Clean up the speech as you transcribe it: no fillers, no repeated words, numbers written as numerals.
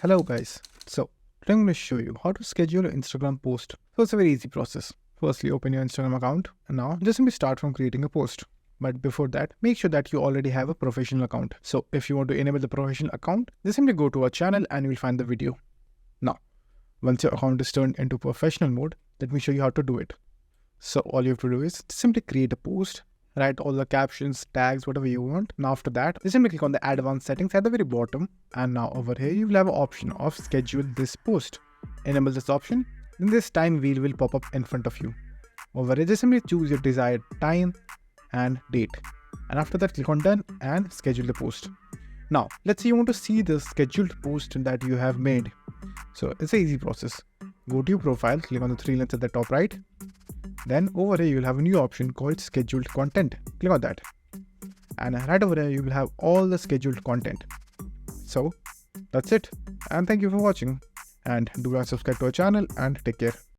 Hello guys. So today I'm going to show you how to schedule an Instagram post. So it's a very easy process. Firstly, open your Instagram account and now just simply start from creating a post. But before that, make sure that you already have a professional account. So if you want to enable the professional account, just simply go to our channel and you will find the video. Now, once your account is turned into professional mode, let me show you how to do it. So all you have to do is simply create a post, write all the captions, tags, whatever you want. Now after that, just simply click on the advanced settings at the very bottom. And now over here, you will have an option of schedule this post. Enable this option. Then this time wheel will pop up in front of you. Over here, just simply choose your desired time and date. And after that, click on done and schedule the post. Now, let's say you want to see the scheduled post that you have made. So it's an easy process. Go to your profile, click on the three lines at the top right. Then over here, you will have a new option called scheduled content. Click on that. And right over here, you will have all the scheduled content. So that's it. And thank you for watching. And do subscribe to our channel and take care.